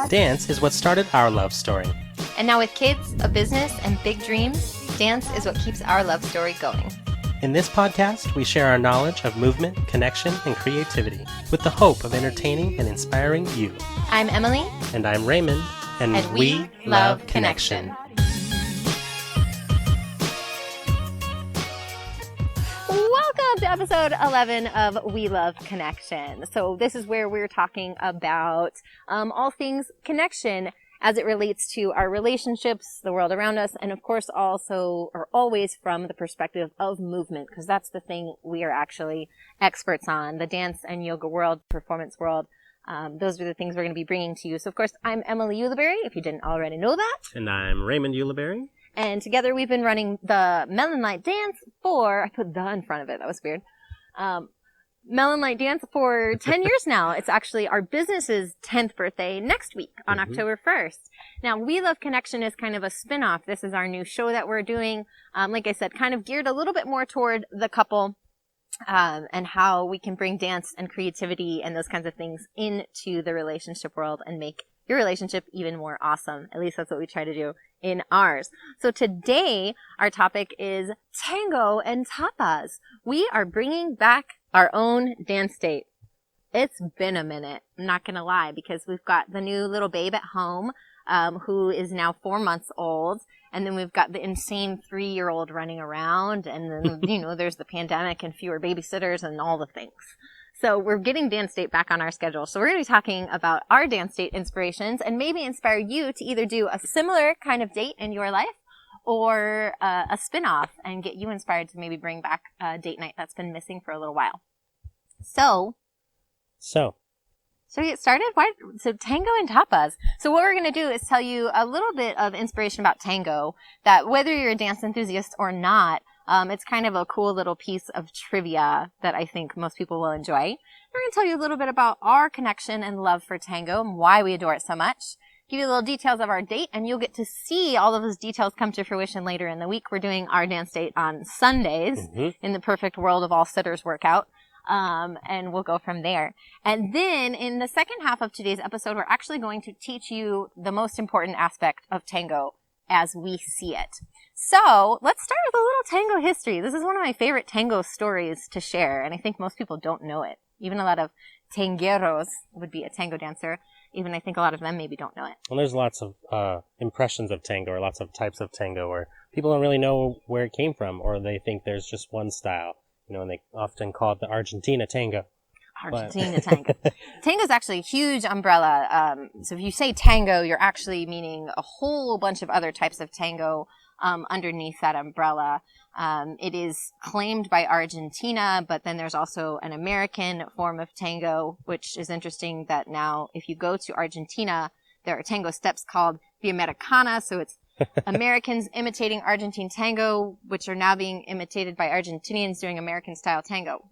Dance is what started our love story. And now with kids, a business, and big dreams, dance is what keeps our love story going. In this podcast, we share our knowledge of movement, connection, and creativity with the hope of entertaining and inspiring you. I'm Emily. And I'm Raymond. And we love connection. Welcome to episode 11 of We Love Connection. So this is where we're talking about all things connection as it relates to our relationships, the world around us, and of course also or always from the perspective of movement, because that's the thing we are actually experts on, the dance and yoga world, performance world. Those are the things we're going to be bringing to you. So of course, I'm Emily Ulibarri, if you didn't already know that. And I'm Raymond Ulibarri. And together we've been running the Melonlight dance for, I put the in front of it, that was weird. Melonlight dance for 10 years now. It's actually our business's 10th birthday next week on October 1st. Now, We Love Connection is kind of a spin-off. This is our new show that we're doing. Like I said, kind of geared a little bit more toward the couple, and how we can bring dance and creativity and those kinds of things into the relationship world and make your relationship even more awesome. At least that's what we try to do in ours. So today, our topic is tango and tapas. We are bringing back our own dance date. It's been a minute, I'm not going to lie, because we've got the new little babe at home, who is now 4 months old. And then we've got the insane 3-year-old running around. And then, there's the pandemic and fewer babysitters and all the things. So we're getting dance date back on our schedule. So we're going to be talking about our dance date inspirations and maybe inspire you to either do a similar kind of date in your life or a spin-off and get you inspired to maybe bring back a date night that's been missing for a little while. So we get started? So tango and tapas. So what we're going to do is tell you a little bit of inspiration about tango, that whether you're a dance enthusiast or not, it's kind of a cool little piece of trivia that I think most people will enjoy. We're going to tell you a little bit about our connection and love for tango and why we adore it so much. Give you little details of our date, and you'll get to see all of those details come to fruition later in the week. We're doing our dance date on Sundays in the perfect world of all sitters workout. And we'll go from there. And then in the second half of today's episode, we're actually going to teach you the most important aspect of tango as we see it. So let's start with a little tango history. This is one of my favorite tango stories to share, and I think most people don't know it. Even a lot of tangueros would be a tango dancer. Even I think a lot of them maybe don't know it. Well, there's lots of impressions of tango, or lots of types of tango, where people don't really know where it came from, or they think there's just one style. And they often call it the Argentina tango. Tango. Tango is actually a huge umbrella. So if you say tango, you're actually meaning a whole bunch of other types of tango underneath that umbrella. It is claimed by Argentina, but then there's also an American form of tango, which is interesting that now if you go to Argentina, there are tango steps called the Americana. So it's Americans imitating Argentine tango, which are now being imitated by Argentinians doing American-style tango.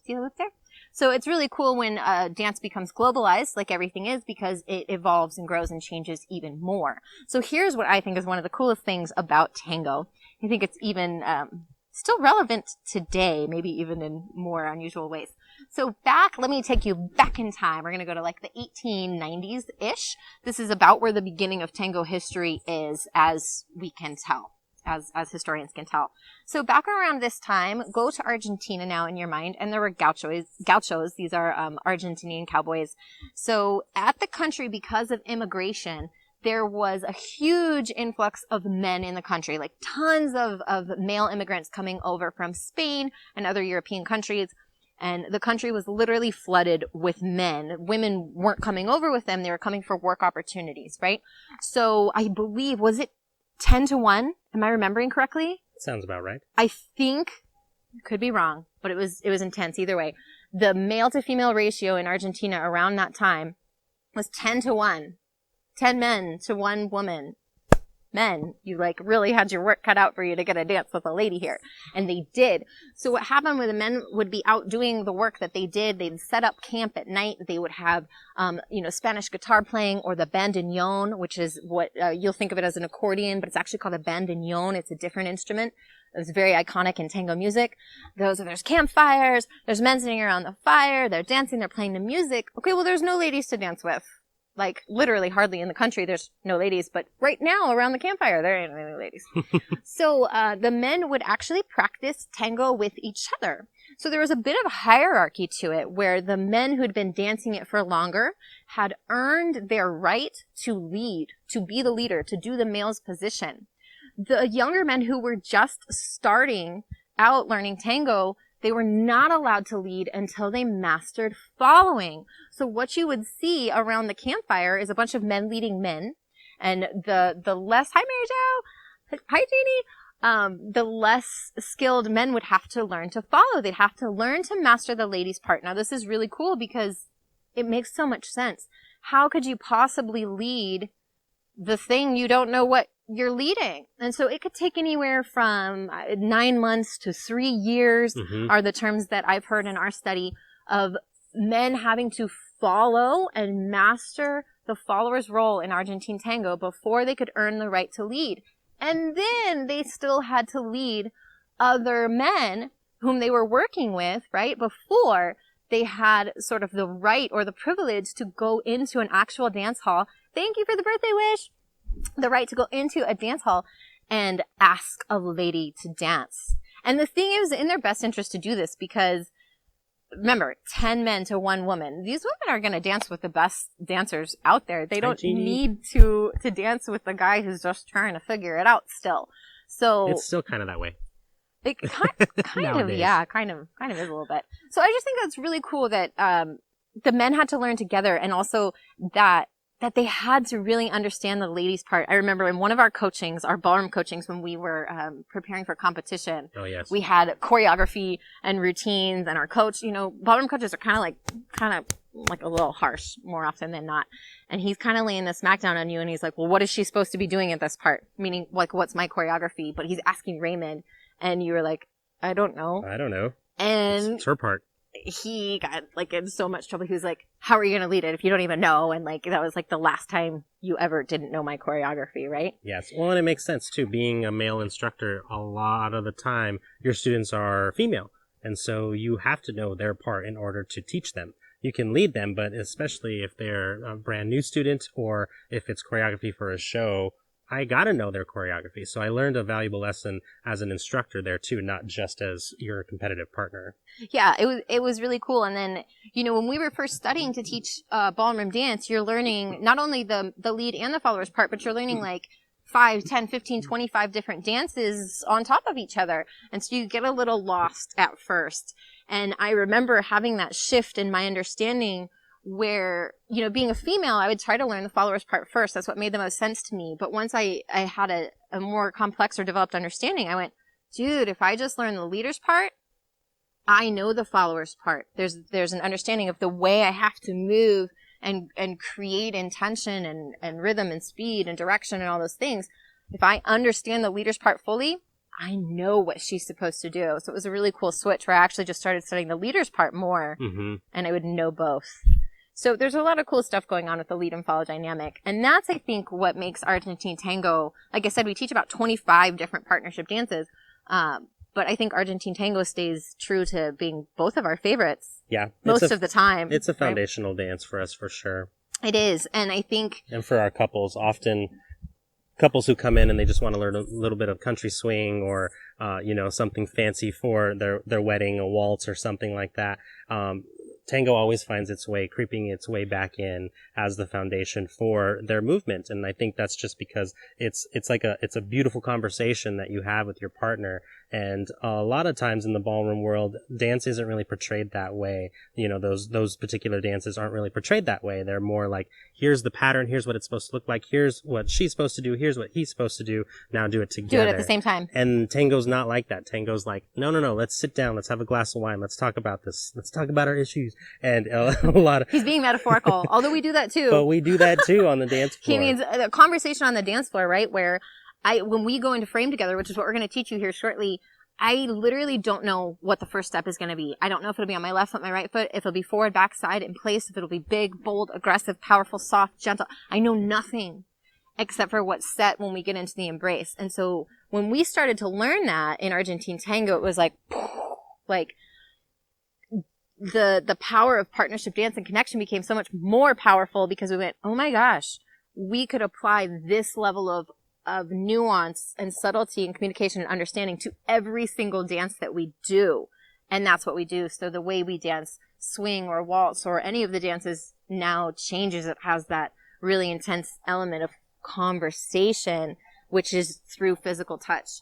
See the loop there? So it's really cool when dance becomes globalized, like everything is, because it evolves and grows and changes even more. So here's what I think is one of the coolest things about tango. I think it's even still relevant today, maybe even in more unusual ways. So let me take you back in time. We're going to go to like the 1890s-ish. This is about where the beginning of tango history is, as we can tell, as historians can tell. So back around this time, go to Argentina now in your mind, and there were gauchos. These are Argentinian cowboys. So at the country, because of immigration, there was a huge influx of men in the country, like tons of male immigrants coming over from Spain and other European countries. And the country was literally flooded with men. Women weren't coming over with them. They were coming for work opportunities, right? So I believe, was it 10-1? Am I remembering correctly? Sounds about right. I think, could be wrong, but it was intense either way. The male to female ratio in Argentina around that time was 10-1. 10 men to 1 woman. Men, you really had your work cut out for you to get a dance with a lady here. And they did. So what happened was the men would be out doing the work that they did. They'd set up camp at night. They would have, Spanish guitar playing, or the bandoneon, which is what, you'll think of it as an accordion, but it's actually called a bandoneon. It's a different instrument. It's very iconic in tango music. There's campfires. There's men sitting around the fire. They're dancing. They're playing the music. Okay, well, there's no ladies to dance with. like literally hardly in the country. There's no ladies, but right now around the campfire, there ain't any ladies. So the men would actually practice tango with each other. So there was a bit of a hierarchy to it where the men who'd been dancing it for longer had earned their right to lead, to be the leader, to do the male's position. The younger men who were just starting out learning tango, they were not allowed to lead until they mastered following. So what you would see around the campfire is a bunch of men leading men, and the less, hi Mary Jo, hi Jeannie, the less skilled men would have to learn to follow. They'd have to learn to master the ladies' part. Now this is really cool because it makes so much sense. How could you possibly lead the thing you don't know what you're leading? And so it could take anywhere from 9 months to 3 years are the terms that I've heard in our study of men having to follow and master the follower's role in Argentine tango before they could earn the right to lead. And then they still had to lead other men whom they were working with, right, before they had sort of the right or the privilege to go into an actual dance hall. Thank you for the birthday wish. The right to go into a dance hall and ask a lady to dance. And the thing is in their best interest to do this because, remember, 10 men to 1 woman. These women are going to dance with the best dancers out there. They don't need to dance with the guy who's just trying to figure it out still. So it's still kind of that way. It kind of, yeah, kind of is a little bit. So I just think that's really cool that the men had to learn together, and also that they had to really understand the ladies' part. I remember in one of our coachings, our ballroom coachings, when we were preparing for competition, we had choreography and routines, and our coach, you know, ballroom coaches are kind of like a little harsh more often than not. And he's kind of laying the smackdown on you, and he's like, well, what is she supposed to be doing at this part? Meaning, like, what's my choreography? But he's asking Raymond, and you were like, I don't know. And it's her part. He got like in so much trouble. He was like, how are you going to lead it if you don't even know? And like, that was like the last time you ever didn't know my choreography, right? Yes. Well, and it makes sense too. Being a male instructor, a lot of the time your students are female. And so you have to know their part in order to teach them. You can lead them, but especially if they're a brand new student or if it's choreography for a show, I gotta know their choreography. So I learned a valuable lesson as an instructor there too, not just as your competitive partner. Yeah, it was really cool. And then, you know, when we were first studying to teach ballroom dance, you're learning not only the lead and the followers part, but you're learning like 5, 10, 15, 25 different dances on top of each other. And so you get a little lost at first. And I remember having that shift in my understanding where, you know, being a female, I would try to learn the followers part first. That's what made the most sense to me. But once I had a more complex or developed understanding, I went, dude, if I just learn the leaders part, I know the followers part. There's an understanding of the way I have to move and create intention and rhythm and speed and direction and all those things. If I understand the leaders part fully, I know what she's supposed to do. So it was a really cool switch where I actually just started studying the leaders part more, and I would know both. So there's a lot of cool stuff going on with the lead and follow dynamic. And that's, I think, what makes Argentine tango, like I said, we teach about 25 different partnership dances. But I think Argentine tango stays true to being both of our favorites. Yeah. Most of the time. It's a foundational dance for us, for sure. It is. And I think... And for our couples, often couples who come in and they just want to learn a little bit of country swing or, you know, something fancy for their wedding, a waltz or something like that. Tango always finds its way, creeping its way back in as the foundation for their movement. And I think that's just because it's a beautiful conversation that you have with your partner. And a lot of times in the ballroom world, dance isn't really portrayed that way. You know, those particular dances aren't really portrayed that way. They're more like, here's the pattern, here's what it's supposed to look like, here's what she's supposed to do, here's what he's supposed to do, now do it together. Do it at the same time. And tango's not like that. Tango's like, no, let's sit down, let's have a glass of wine, let's talk about this, let's talk about our issues. And a lot of... He's being metaphorical, although we do that too. But we do that too on the dance floor. He means a conversation on the dance floor, right? Where when we go into frame together, which is what we're going to teach you here shortly, I literally don't know what the first step is going to be. I don't know if it'll be on my left foot, my right foot, if it'll be forward, back, side, in place, if it'll be big, bold, aggressive, powerful, soft, gentle. I know nothing except for what's set when we get into the embrace. And so when we started to learn that in Argentine tango, it was like the power of partnership dance and connection became so much more powerful because we went, oh my gosh, we could apply this level of nuance and subtlety and communication and understanding to every single dance that we do. And that's what we do. So the way we dance swing or waltz or any of the dances now changes. It has that really intense element of conversation, which is through physical touch.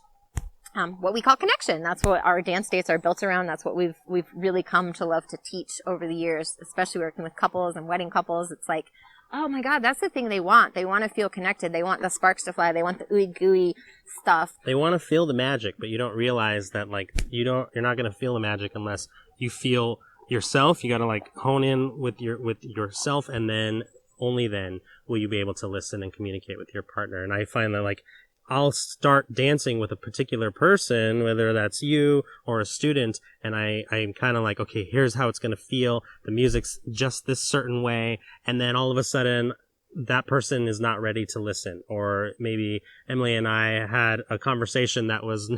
What we call connection. That's what our dance dates are built around. That's what we've really come to love to teach over the years, especially working with couples and wedding couples. It's like, oh my God, that's the thing they want. They want to feel connected. They want the sparks to fly. They want the ooey gooey stuff. They want to feel the magic, but you don't realize that like you're not going to feel the magic unless you feel yourself. You got to like hone in with yourself, and then only then will you be able to listen and communicate with your partner. And I find that like I'll start dancing with a particular person, whether that's you or a student, and I'm kind of like, okay, here's how it's going to feel. The music's just this certain way. And then all of a sudden, that person is not ready to listen. Or maybe Emily and I had a conversation that was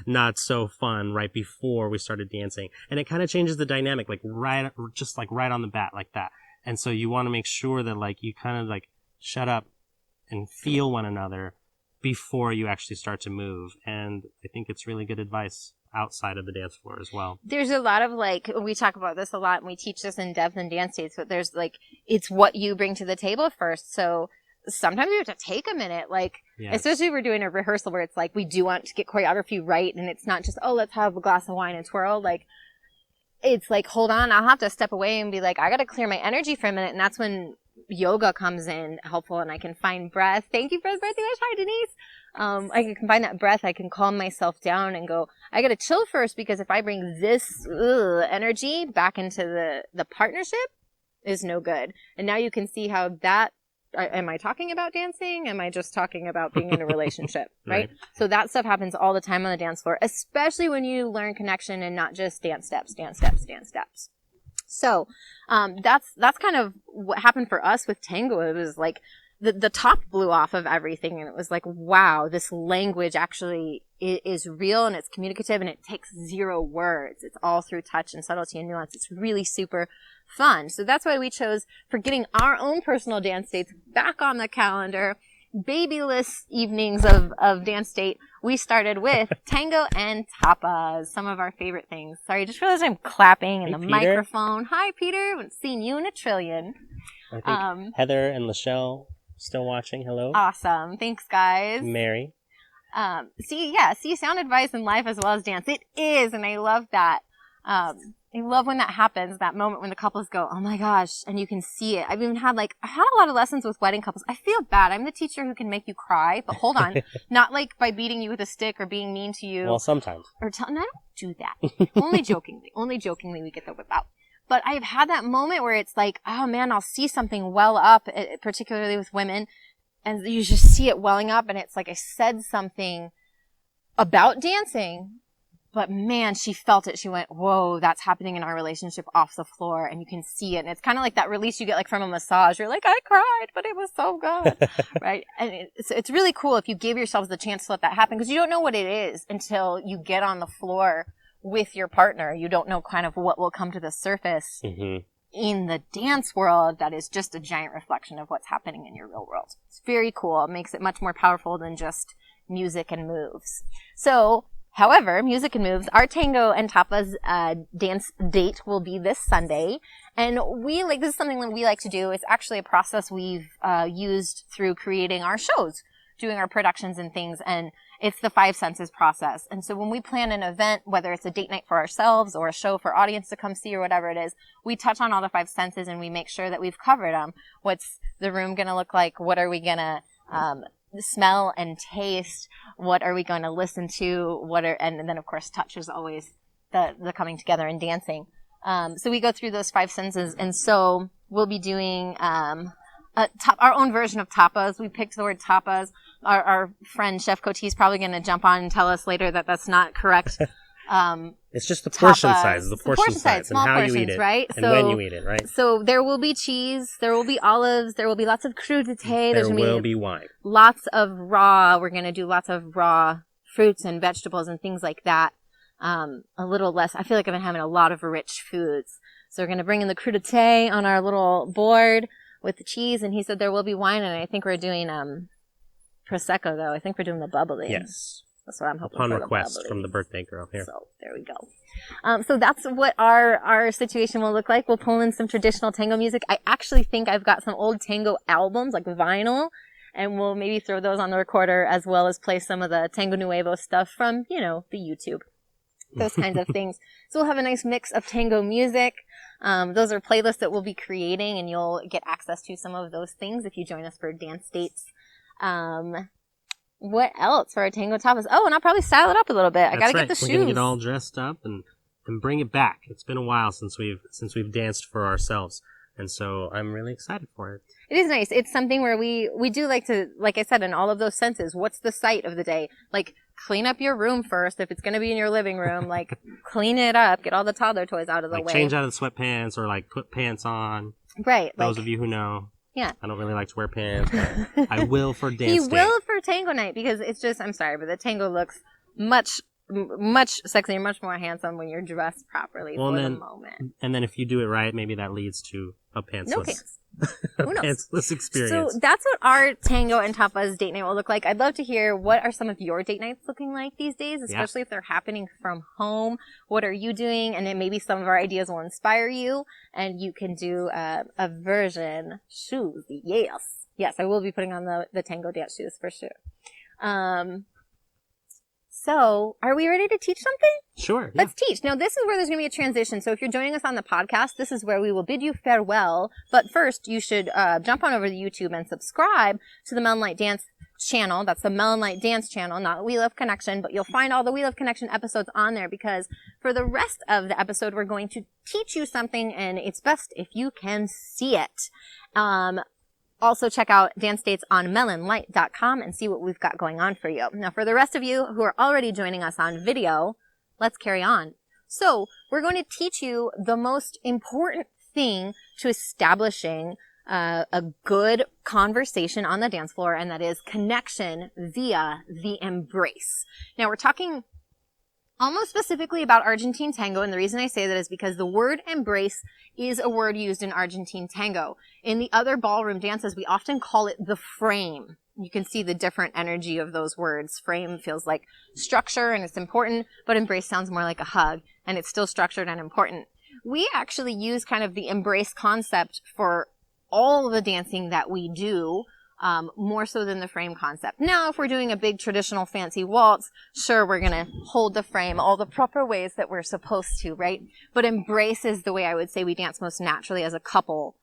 not so fun right before we started dancing. And it kind of changes the dynamic, like right on the bat like that. And so you want to make sure that like you kind of like shut up and feel one another before you actually start to move. And I think it's really good advice outside of the dance floor as well. There's a lot of like, we talk about this a lot and we teach this in depth in dance dates, but there's like, it's what you bring to the table first. So sometimes you have to take a minute, like, especially if we're doing a rehearsal where it's like, we do want to get choreography right. And it's not just, oh, let's have a glass of wine and twirl. Like, it's like, hold on, I'll have to step away and be like, I got to clear my energy for a minute. And that's when yoga comes in helpful, and I can find breath. Thank you for the birthday wish. Hi, Denise. I can find that breath. I can calm myself down and go, I got to chill first, because if I bring this energy back into the partnership, is no good. And now you can see how that, am I talking about dancing? Am I just talking about being in a relationship? Right? So that stuff happens all the time on the dance floor, especially when you learn connection and not just dance steps. So, that's kind of what happened for us with tango. It was like the top blew off of everything, and it was like, wow, this language actually is real, and it's communicative, and it takes 0 words. It's all through touch and subtlety and nuance. It's really super fun. So that's why we chose, for getting our own personal dance dates back on the calendar, babyless evenings of dance date, we started with tango and tapas, some of our favorite things. Sorry, I just realized I'm clapping in the Peter. microphone. Hi, Peter. Haven't seen you in a trillion. I think Heather and Lachelle still watching. Hello. Awesome. Thanks, guys. Mary. See, sound advice in life as well as dance. It is, and I love that. I love when that happens, that moment when the couples go, oh my gosh, and you can see it. I've had a lot of lessons with wedding couples. I feel bad. I'm the teacher who can make you cry, but hold on. Not like by beating you with a stick or being mean to you. Well, sometimes. No, I don't do that. Only jokingly we get the whip out. But I've had that moment where it's like, oh man, I'll see something well up, particularly with women, and you just see it welling up, and it's like I said something about dancing, but man, she felt it. She went, whoa, that's happening in our relationship off the floor, and you can see it. And it's kind of like that release you get like from a massage. You're like, I cried, but it was so good, right? And it's really cool if you give yourselves the chance to let that happen, because you don't know what it is until you get on the floor with your partner. You don't know kind of what will come to the surface in the dance world that is just a giant reflection of what's happening in your real world. It's very cool. It makes it much more powerful than just music and moves. So, however, music and moves, our tango and tapas dance date will be this Sunday. And this is something that we like to do. It's actually a process we've used through creating our shows, doing our productions and things. And it's the 5 senses process. And so when we plan an event, whether it's a date night for ourselves or a show for audience to come see or whatever it is, we touch on all the 5 senses and we make sure that we've covered them. What's the room going to look like? What are we going to smell and taste? What are we going to listen to? And then of course touch is always the coming together and dancing. So we go through those 5 senses, and so we'll be doing our own version of tapas. We picked the word tapas. Our friend Chef Coty is probably going to jump on and tell us later that that's not correct. It's just the portion tapas. size, the portion size, small and how portions, you eat it, right? and when you eat it, right? So there will be cheese, there will be olives, there will be lots of crudité. There will be wine. Lots of raw. We're going to do lots of raw fruits and vegetables and things like that. A little less. I feel like I've been having a lot of rich foods. So we're going to bring in the crudité on our little board with the cheese. And he said there will be wine. And I think we're doing Prosecco, though. I think we're doing the bubbly. Yes. That's what I'm hoping Upon for. request from the birthday girl here. So there we go. So that's what our situation will look like. We'll pull in some traditional tango music. I actually think I've got some old tango albums, like vinyl, and we'll maybe throw those on the recorder as well as play some of the Tango Nuevo stuff from, the YouTube. Those kinds of things. So we'll have a nice mix of tango music. Those are playlists that we'll be creating, and you'll get access to some of those things if you join us for dance dates. What else for our tango tapas? Oh, and I'll probably style it up a little bit. I gotta get the shoes. We're gonna get all dressed up and bring it back. It's been a while since we've danced for ourselves, and so I'm really excited for it. It is nice. It's something where we do like to, like I said, in all of those senses. What's the sight of the day? Like, clean up your room first. If it's gonna be in your living room, like clean it up. Get all the toddler toys out of the way. Change out of the sweatpants or like put pants on. Right. Those of you who know. Yeah. I don't really like to wear pants, but I will for dance He day. will for tango night because it's just, I'm sorry, but the tango looks much sexier, much more handsome when you're dressed properly the moment. And then if you do it right, maybe that leads to a pantsless. No pants. Who knows? Pantsless experience. So that's what our tango and tapas date night will look like. I'd love to hear, what are some of your date nights looking like these days, especially if they're happening from home. What are you doing? And then maybe some of our ideas will inspire you, and you can do a version shoes. Yes, I will be putting on the tango dance shoes for sure. So, are we ready to teach something? Sure. Let's teach. Now, this is where there's going to be a transition. So, if you're joining us on the podcast, this is where we will bid you farewell. But first, you should jump on over to YouTube and subscribe to the Melonlight Dance channel. That's the Melonlight Dance channel, not We Love Connection. But you'll find all the We Love Connection episodes on there, because for the rest of the episode, we're going to teach you something, and it's best if you can see it. Also, check out dance dates on melonlight.com and see what we've got going on for you. Now, for the rest of you who are already joining us on video, let's carry on. So, we're going to teach you the most important thing to establishing a good conversation on the dance floor, and that is connection via the embrace. Now, we're talking almost specifically about Argentine tango, and the reason I say that is because the word embrace is a word used in Argentine tango. In the other ballroom dances, we often call it the frame. You can see the different energy of those words. Frame feels like structure and it's important, but embrace sounds more like a hug, and it's still structured and important. We actually use kind of the embrace concept for all the dancing that we do, more so than the frame concept. Now, if we're doing a big traditional fancy waltz, sure, we're going to hold the frame all the proper ways that we're supposed to, right? But embrace is the way I would say we dance most naturally as a couple,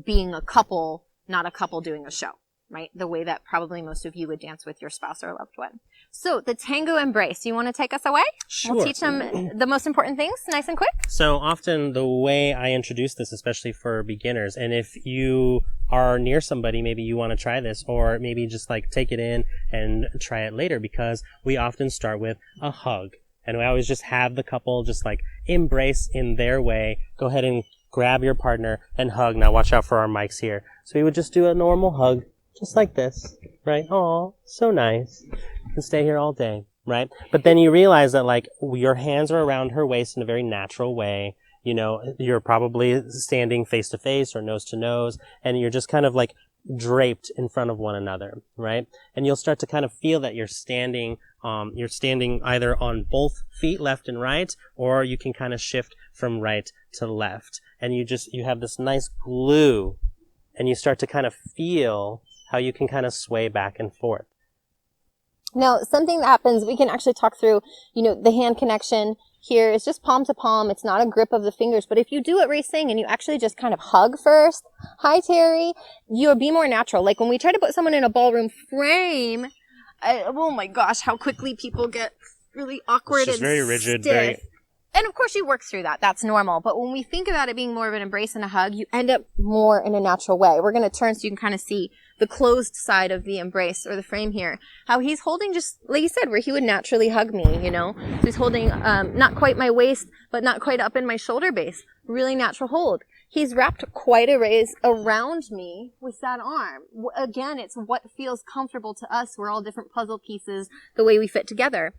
being a couple, not a couple doing a show, right? The way that probably most of you would dance with your spouse or loved one. So, the Tango Embrace, you want to take us away? Sure. We'll teach them the most important things, nice and quick. So often the way I introduce this, especially for beginners, and if you are near somebody, maybe you want to try this, or maybe just like take it in and try it later, because we often start with a hug. And we always just have the couple just like embrace in their way. Go ahead and grab your partner and hug. Now watch out for our mics here. So we would just do a normal hug, just like this, right? Oh, so nice. You can stay here all day, right? But then you realize that like your hands are around her waist in a very natural way. You know, you're probably standing face to face or nose to nose, and you're just kind of like draped in front of one another, right? And you'll start to kind of feel that you're standing either on both feet, left and right, or you can kind of shift from right to left. And you have this nice glue, and you start to kind of feel how you can kind of sway back and forth. Now, something that happens, we can actually talk through, the hand connection here is just palm to palm. It's not a grip of the fingers, but if you do what Ray's saying and you actually just kind of hug first, hi Terry, you'll be more natural. Like when we try to put someone in a ballroom frame, oh my gosh, how quickly people get really awkward and it's just very rigid, stiff. And of course you work through that. That's normal. But when we think about it being more of an embrace and a hug, you end up more in a natural way. We're going to turn so you can kind of see the closed side of the embrace or the frame here. How he's holding just, like you said, where he would naturally hug me, So he's holding not quite my waist, but not quite up in my shoulder base. Really natural hold. he's wrapped quite a ways around me with that arm. Again, it's what feels comfortable to us. We're all different puzzle pieces, the way we fit together.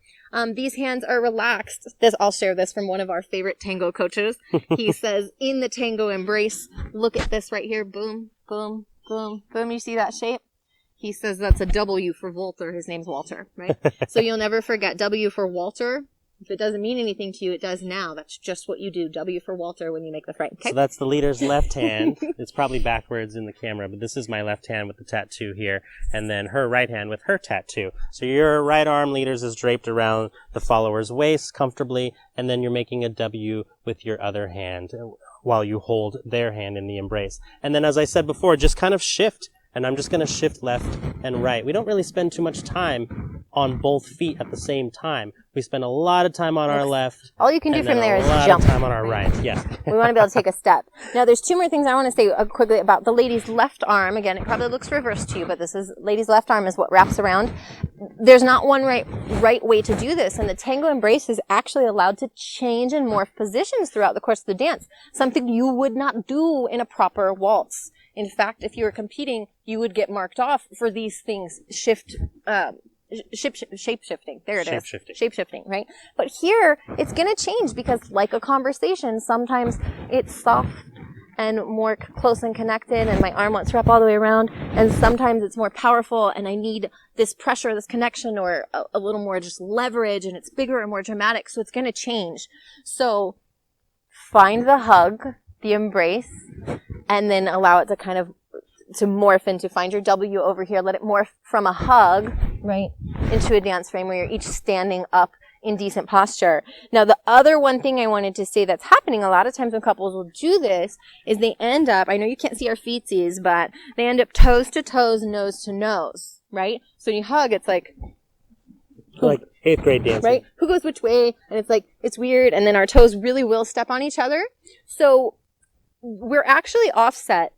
These hands are relaxed. I'll share this from one of our favorite tango coaches. He says, in the Tango Embrace, look at this right here. Boom, boom, boom, boom. You see that shape? He says that's a W for Walter. His name's Walter, right? So you'll never forget W for Walter. If it doesn't mean anything to you, it does now. That's just what you do. W for Walter when you make the frame. Okay? So that's the leader's left hand. It's probably backwards in the camera, but this is my left hand with the tattoo here, and then her right hand with her tattoo. So your right arm, leaders, is draped around the follower's waist comfortably, and then you're making a W with your other hand while you hold their hand in the embrace. And then, as I said before, just kind of shift. And I'm just going to shift left and right. We don't really spend too much time on both feet at the same time. We spend a lot of time on our left. All you can do from there is jump. A lot of time on our right, yes. We want to be able to take a step. Now, there's two more things I want to say quickly about the lady's left arm. Again, it probably looks reversed to you, but this is lady's left arm is what wraps around. There's not one right way to do this, and the Tango Embrace is actually allowed to change and morph positions throughout the course of the dance, something you would not do in a proper waltz. In fact, if you were competing, you would get marked off for these things, shape-shifting. There it is. Shape-shifting, right? But here, it's going to change because like a conversation, sometimes it's soft and more close and connected, and my arm wants to wrap all the way around, and sometimes it's more powerful, and I need this pressure, this connection, or a little more just leverage, and it's bigger and more dramatic, so it's going to change. So find the hug, the embrace, and then allow it to kind of to morph into, find your W over here, let it morph from a hug, right, into a dance frame where you're each standing up in decent posture. Now, the other one thing I wanted to say that's happening a lot of times when couples will do this is they end up, I know you can't see our feetsies, but they end up toes to toes, nose to nose, right? So when you hug, it's like 8th grade dancing. Right? Who goes which way? And it's like, it's weird. And then our toes really will step on each other. So we're actually offset.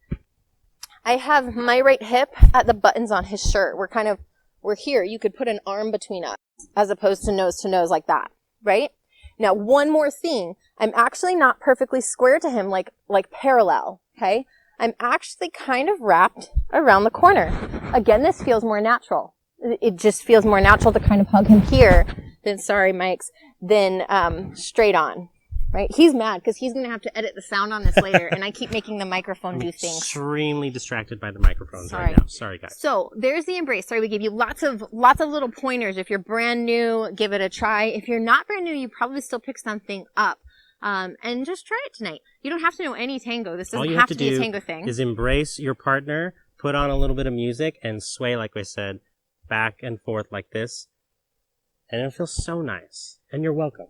I have my right hip at the buttons on his shirt. We're here. You could put an arm between us as opposed to nose like that, right? Now, one more thing. I'm actually not perfectly square to him, like parallel, okay? I'm actually kind of wrapped around the corner. Again, this feels more natural. It just feels more natural to kind of hug him here than, straight on. Right? He's mad because he's going to have to edit the sound on this later, and I keep making the microphone do things. Extremely distracted by the microphones right now. Sorry, guys. So there's the embrace. Sorry, we gave you lots of little pointers. If you're brand new, give it a try. If you're not brand new, you probably still pick something up. And just try it tonight. You don't have to know any tango. This doesn't have to be a tango thing. Is embrace your partner, put on a little bit of music, and sway, like I said, back and forth like this. And it feels so nice. And you're welcome.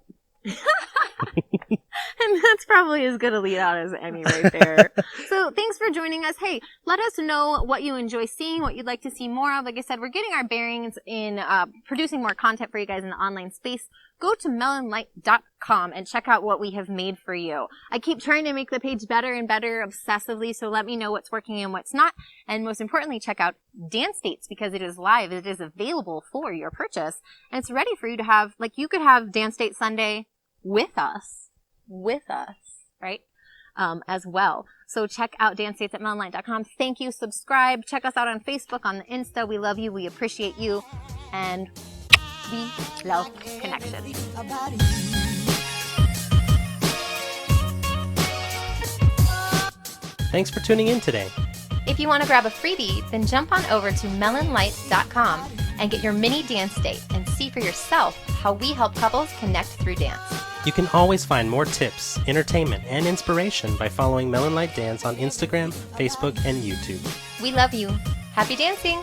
And that's probably as good a lead out as any right there. So thanks for joining us. Hey, let us know what you enjoy seeing, what you'd like to see more of. Like I said, we're getting our bearings in producing more content for you guys in the online space. Go to melonlight.com and check out what we have made for you. I keep trying to make the page better and better obsessively, so let me know what's working and what's not. And most importantly, check out Dance Dates because it is live. It is available for your purchase. And it's ready for you to have, like you could have Dance Date Sunday with us, right? As well. So check out Dance Dates at melonlight.com. Thank you. Subscribe. Check us out on Facebook, on the Insta. We love you. We appreciate you. And we love connection. Thanks for tuning in today. If you want to grab a freebie, then jump on over to melonlight.com and get your mini dance date and see for yourself how we help couples connect through dance. You can always find more tips, entertainment, and inspiration by following Melonlight Dance on Instagram, Facebook, and YouTube. We love you. Happy dancing!